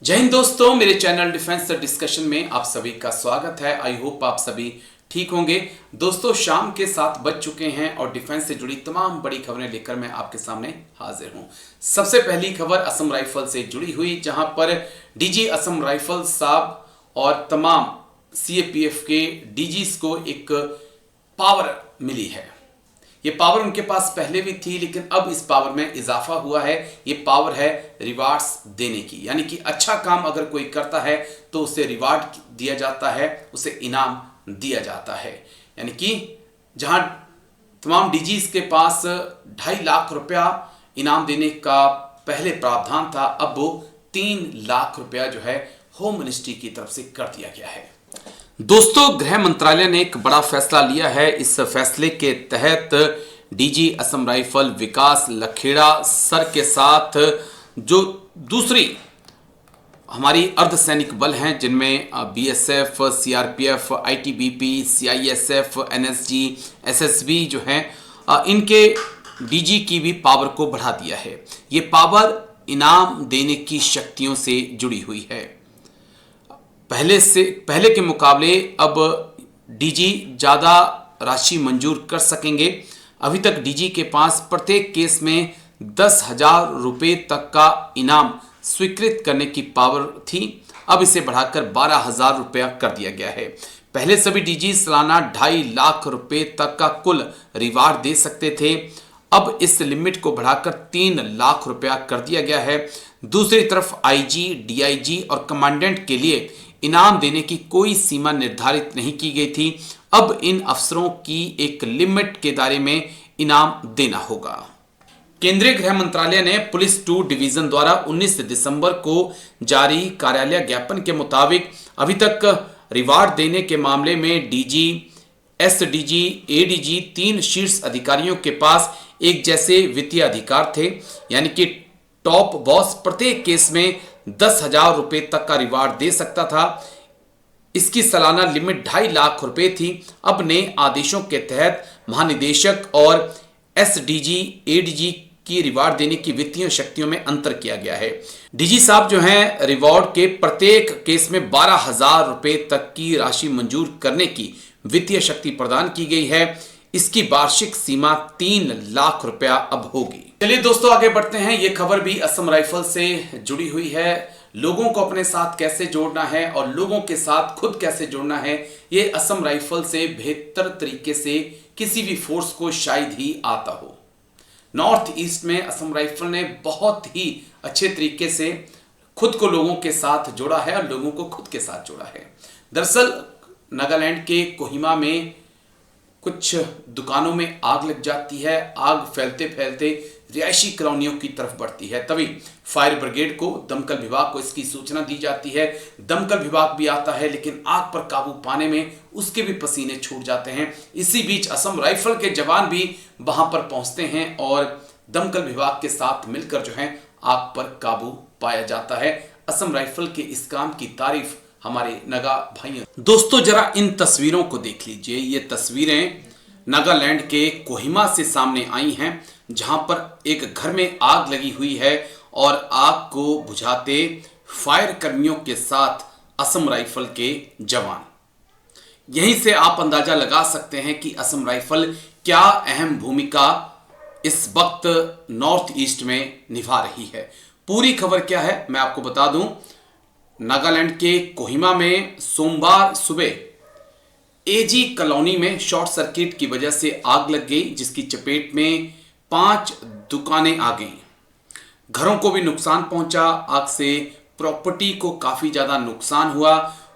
जय हिंद दोस्तों, मेरे चैनल डिफेंस डिस्कशन में आप सभी का स्वागत है। आई होप आप सभी ठीक होंगे। दोस्तों, शाम के 7 बज चुके हैं और डिफेंस से जुड़ी तमाम बड़ी खबरें लेकर मैं आपके सामने हाजिर हूं। सबसे पहली खबर असम राइफल से जुड़ी हुई, जहां पर डीजी असम राइफल साहब और तमाम सीएपीएफ के डीजीज को एक पावर मिली है। ये पावर उनके पास पहले भी थी, लेकिन अब इस पावर में इजाफा हुआ है। ये पावर है रिवार्ड्स देने की, यानी कि अच्छा काम अगर कोई करता है तो उसे रिवार्ड दिया जाता है, उसे इनाम दिया जाता है। यानी कि जहां तमाम डीजीज के पास 2.5 लाख रुपया इनाम देने का पहले प्रावधान था, अब वो 3 लाख रुपया जो है होम मिनिस्ट्री की तरफ से कर दिया गया है। दोस्तों, गृह मंत्रालय ने एक बड़ा फैसला लिया है। इस फैसले के तहत डीजी असम राइफल विकास लखेड़ा सर के साथ जो दूसरी हमारी अर्धसैनिक बल हैं, जिनमें BSF, CRPF, ITBP, CISF, NSG, SSB जो हैं, इनके डीजी की भी पावर को बढ़ा दिया है। ये पावर इनाम देने की शक्तियों से जुड़ी हुई है। पहले के मुकाबले अब डीजी ज़्यादा राशि मंजूर कर सकेंगे। अभी तक डीजी के पास प्रत्येक केस में 10,000 रुपये तक का इनाम स्वीकृत करने की पावर थी। अब इसे बढ़ाकर 12,000 रुपया कर दिया गया है। पहले सभी डीजी सालाना 2.5 लाख रुपये तक का कुल रिवार्ड दे सकते थे। अब इस लिमिट को बढ़ाकर 3 लाख रुपया कर दिया गया है। दूसरी तरफ आईजी, डीआईजी और कमांडेंट के लिए इनाम देने की कोई सीमा निर्धारित नहीं की गई थी। अब इन अफसरों की एक लिमिट के दायरे में इनाम देना होगा। केंद्रीय गृह मंत्रालय ने पुलिस 2 डिवीजन द्वारा 19 दिसंबर को जारी कार्यालय ज्ञापन के मुताबिक अभी तक रिवार्ड देने के मामले में डीजी, एसडीजी, एडीजी 3 शीर्ष अधिकारियों के पास एक जैसे वित्तीय अधिकार थे। यानी कि टॉप बॉस प्रत्येक केस में 10,000 रुपये तक का रिवार्ड दे सकता था। इसकी सालाना लिमिट 2.5 लाख रुपए थी। अब नए आदेशों के तहत महानिदेशक और एसडीजी, एडीजी की रिवार्ड देने की वित्तीय शक्तियों में अंतर किया गया है। डीजी साहब जो हैं, रिवार्ड के प्रत्येक केस में 12,000 रुपये तक की राशि मंजूर करने की वित्तीय शक्ति प्रदान की गई है। इसकी वार्षिक सीमा 3 लाख रुपया अब होगी। चलिए दोस्तों, आगे बढ़ते हैं। ये खबर भी असम राइफल से जुड़ी हुई है। लोगों को अपने साथ कैसे जोड़ना है और लोगों के साथ खुद कैसे जोड़ना है, ये असम राइफल से बेहतर तरीके से किसी भी फोर्स को शायद ही आता हो। नॉर्थ ईस्ट में असम राइफल ने बहुत ही अच्छे तरीके से खुद को लोगों के साथ जोड़ा है और लोगों को खुद के साथ जोड़ा है। दरअसल नागालैंड के कोहिमा में कुछ दुकानों में आग लग जाती है। आग फैलते फैलते रिहायशी कॉलोनियों की तरफ बढ़ती है। तभी फायर ब्रिगेड को, दमकल विभाग को इसकी सूचना दी जाती है। दमकल विभाग भी आता है, लेकिन आग पर काबू पाने में उसके भी पसीने छूट जाते हैं। इसी बीच असम राइफल के जवान भी वहां पर पहुंचते हैं और दमकल विभाग के साथ मिलकर जो है आग पर काबू पाया जाता है। असम राइफल के इस काम की तारीफ हमारे नागा भाइयों। दोस्तों, जरा इन तस्वीरों को देख लीजिए। ये तस्वीरें नागालैंड के कोहिमा से सामने आई हैं, जहां पर एक घर में आग लगी हुई है और आग को बुझाते फायर कर्मियों के साथ असम राइफल के जवान। यहीं से आप अंदाजा लगा सकते हैं कि असम राइफल क्या अहम भूमिका इस वक्त नॉर्थ ईस्ट में निभा रही है। पूरी खबर क्या है मैं आपको बता दूं। नागालैंड के कोहिमा में सोमवार सुबह एजी कॉलोनी में शॉर्ट सर्किट की वजह से आग लग गई, जिसकी चपेट में 5 दुकानें आ गईं। घरों को भी नुकसान पहुंचा। आग से प्रॉपर्टी को काफी ज्यादा नुकसान हुआ।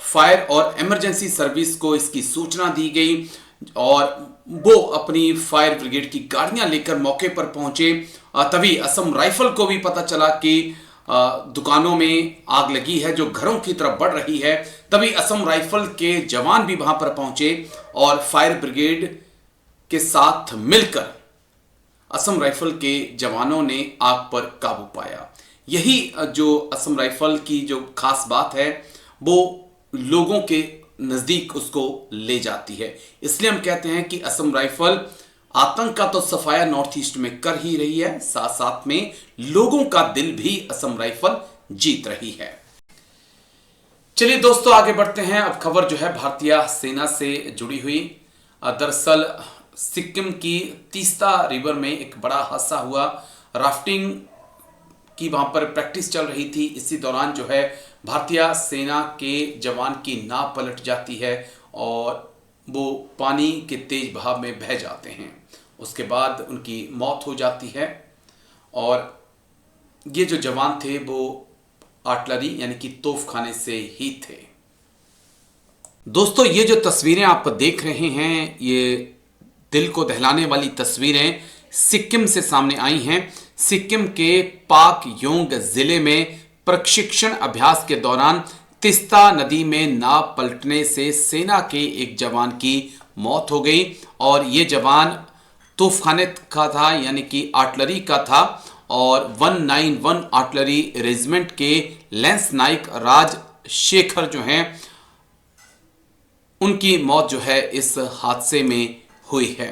फायर और इमरजेंसी सर्विस को इसकी सूचना दी गई और वो अपनी फायर ब्रिगेड की गाड़ियां लेकर मौके पर पहुंचे। तभी असम राइफल को भी पता चला कि दुकानों में आग लगी है जो घरों की तरफ बढ़ रही है। तभी असम राइफल के जवान भी वहां पर पहुंचे और फायर ब्रिगेड के साथ मिलकर असम राइफल के जवानों ने आग पर काबू पाया। यही जो असम राइफल की जो खास बात है, वो लोगों के नजदीक उसको ले जाती है। इसलिए हम कहते हैं कि असम राइफल आतंक का तो सफाया नॉर्थ ईस्ट में कर ही रही है, साथ साथ में लोगों का दिल भी असम राइफल जीत रही है। चलिए दोस्तों, आगे बढ़ते हैं। अब खबर जो है भारतीय सेना से जुड़ी हुई। दरअसल सिक्किम की तीस्ता रिवर में एक बड़ा हादसा हुआ। राफ्टिंग की वहां पर प्रैक्टिस चल रही थी। इसी दौरान जो है भारतीय सेना के जवान की नाव पलट जाती है और वो पानी के तेज बहाव में बह जाते हैं। उसके बाद उनकी मौत हो जाती है। और ये जो जवान थे वो आर्टिलरी यानी कि तोपखाने से ही थे। दोस्तों, ये जो तस्वीरें आप देख रहे हैं, ये दिल को दहलाने वाली तस्वीरें सिक्किम से सामने आई हैं। सिक्किम के पाक योंग जिले में प्रशिक्षण अभ्यास के दौरान तीस्ता नदी में नाव पलटने से सेना के एक जवान की मौत हो गई और ये जवान तोपखाने का था, यानी कि आर्टिलरी का था। और 191 आर्टिलरी रेजिमेंट के लेंस नाइक राजशेखर जो हैं, उनकी मौत जो है इस हादसे में हुई है।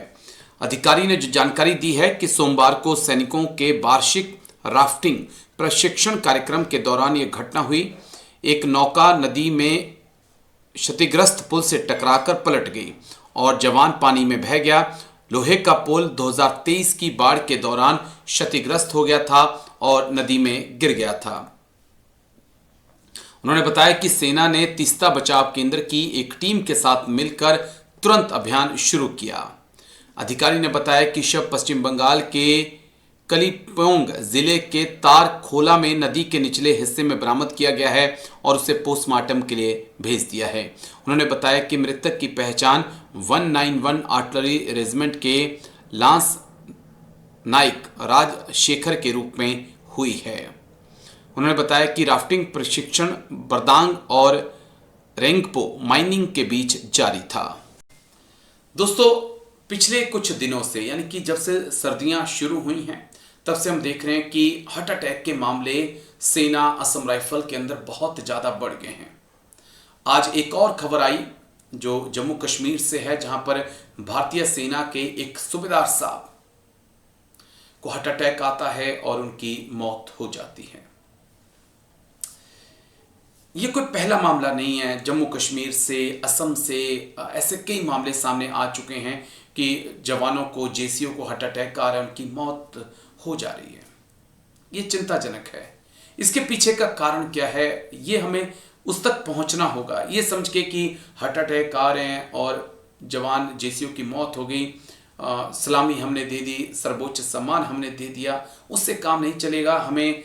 अधिकारी ने जो जानकारी दी है कि सोमवार को सैनिकों के वार्षिक राफ्टिंग प्रशिक्षण कार्यक्रम के दौरान यह घटना हुई। एक नौका नदी में क्षतिग्रस्त पुल से टकराकर पलट गई और जवान पानी में बह गया। लोहे का पुल 2023 की बाढ़ के दौरान क्षतिग्रस्त हो गया था और नदी में गिर गया था। उन्होंने बताया कि सेना ने तीस्ता बचाव केंद्र की एक टीम के साथ मिलकर तुरंत अभियान शुरू किया। अधिकारी ने बताया कि शव पश्चिम बंगाल के कलिम्पोंग जिले के तारखोला में नदी के निचले हिस्से में बरामद किया गया है और उसे पोस्टमार्टम के लिए भेज दिया है। उन्होंने बताया कि मृतक की पहचान 191 आर्टिलरी रेजिमेंट के लांस नाइक राजशेखर के रूप में हुई है। उन्होंने बताया कि राफ्टिंग प्रशिक्षण बरदांग और रेंगपो माइनिंग के बीच जारी था। दोस्तों, पिछले कुछ दिनों से, यानी कि जब से सर्दियां शुरू हुई हैं, तब से हम देख रहे हैं कि हार्ट अटैक के मामले सेना असम राइफल के अंदर बहुत ज़्यादा बढ़ गए हैं। आज एक और खबर आई जो जम्मू कश्मीर से है, जहां पर भारतीय सेना के एक सूबेदार साहब को हार्ट अटैक आता है और उनकी मौत हो जाती है। ये कोई पहला मामला नहीं है। जम्मू कश्मीर से, असम से ऐसे कई मामले सामने आ चुके हैं कि जवानों को, जेसीओ को हार्ट अटैक आ रहा है, उनकी मौत हो जा रही है। ये चिंताजनक है। इसके पीछे का कारण क्या है, ये हमें उस तक पहुंचना होगा। ये समझ के कि हार्ट अटैक आ रहे हैं और जवान जेसीओ की मौत हो गई, सलामी हमने दे दी, सर्वोच्च सम्मान हमने दे दिया, उससे काम नहीं चलेगा। हमें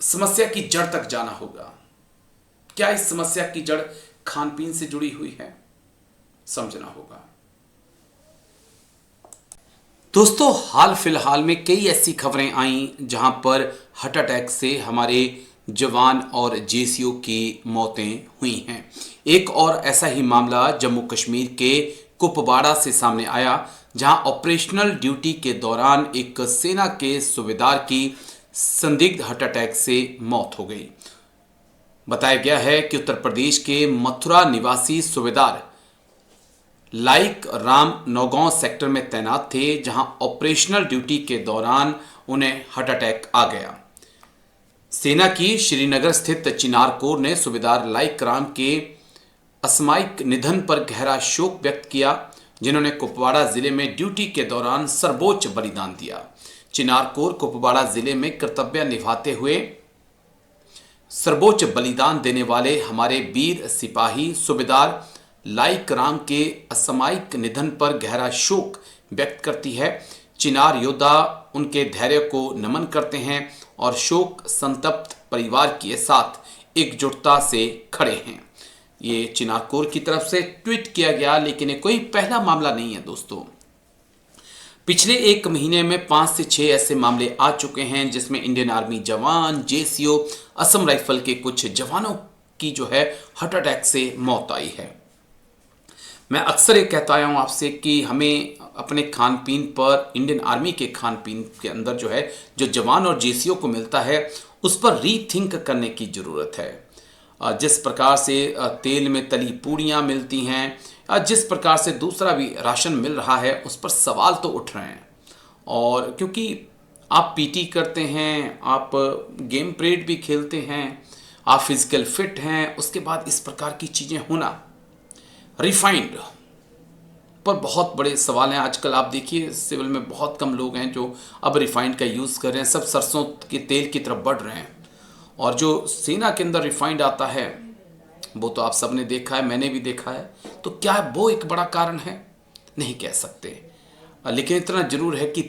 समस्या की जड़ तक जाना होगा। क्या इस समस्या की जड़ खान पीन से जुड़ी हुई है, समझना होगा। दोस्तों, हाल फिलहाल में कई ऐसी खबरें आई जहां पर हार्ट अटैक से हमारे जवान और जेसीओ की मौतें हुई हैं। एक और ऐसा ही मामला जम्मू कश्मीर के कुपवाड़ा से सामने आया, जहां ऑपरेशनल ड्यूटी के दौरान एक सेना के सूबेदार की संदिग्ध हार्ट अटैक से मौत हो गई। बताया गया है कि उत्तर प्रदेश के मथुरा निवासी सूबेदार लाइक राम नौगांव सेक्टर में तैनात थे, जहां ऑपरेशनल ड्यूटी के दौरान उन्हें हार्ट अटैक आ गया। सेना की श्रीनगर स्थित चिनार कोर ने सूबेदार लाइक राम के असामयिक निधन पर गहरा शोक व्यक्त किया, जिन्होंने कुपवाड़ा जिले में ड्यूटी के दौरान सर्वोच्च बलिदान दिया। चिनार कोर कुपवाड़ा जिले में कर्तव्य निभाते हुए सर्वोच्च बलिदान देने वाले हमारे वीर सिपाही सूबेदार लाइक राम के असामयिक निधन पर गहरा शोक व्यक्त करती है। चिनार योद्धा उनके धैर्य को नमन करते हैं और शोक संतप्त परिवार के साथ एकजुटता से खड़े हैं। ये चिनार कोर की तरफ से ट्वीट किया गया, लेकिन ये कोई पहला मामला नहीं है। दोस्तों, पिछले एक महीने में 5 से 6 ऐसे मामले आ चुके हैं जिसमें इंडियन आर्मी जवान, जेसीओ, असम राइफल के कुछ जवानों की जो है हार्ट अटैक से मौत आई है। मैं अक्सर ये कहता आया हूँ आपसे कि हमें अपने खान पीन पर, इंडियन आर्मी के खान पीन के अंदर जो है, जो जवान और जेसीओ को मिलता है, उस पर रीथिंक करने की ज़रूरत है। जिस प्रकार से तेल में तली पूड़ियाँ मिलती हैं, जिस प्रकार से दूसरा भी राशन मिल रहा है, उस पर सवाल तो उठ रहे हैं। और क्योंकि आप पीटी करते हैं, आप गेम परेड भी खेलते हैं आप फिजिकल फिट हैं, उसके बाद इस प्रकार की चीज़ें होना। रिफाइंड पर बहुत बड़े सवाल हैं। आजकल आप देखिए सिविल में बहुत कम लोग हैं जो अब रिफाइंड का यूज़ कर रहे हैं, सब सरसों के तेल की तरफ बढ़ रहे हैं। और जो सेना के अंदर रिफाइंड आता है वो तो आप सबने देखा है, मैंने भी देखा है। तो क्या वो एक बड़ा कारण है? नहीं कह सकते, लेकिन इतना जरूर है कि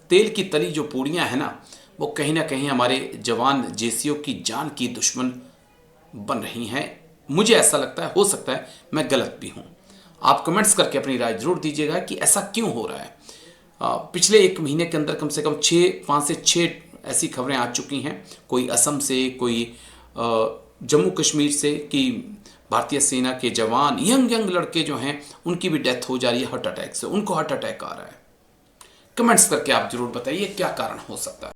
तेल की तली जो पूड़ियाँ हैं ना, वो कहीं ना कहीं हमारे जवान जेसीओ की जान की दुश्मन बन रही हैं। मुझे ऐसा लगता है, हो सकता है मैं गलत भी हूँ। आप कमेंट्स करके अपनी राय जरूर दीजिएगा कि ऐसा क्यों हो रहा है। पिछले एक महीने के अंदर कम से कम 5 से 6 ऐसी खबरें आ चुकी हैं, कोई असम से, कोई जम्मू कश्मीर से, कि भारतीय सेना के जवान यंग लड़के जो हैं उनकी भी डेथ हो जा रही है हार्ट अटैक से, उनको हार्ट अटैक आ रहा है। कमेंट्स करके आप जरूर बताइए क्या कारण हो सकता है।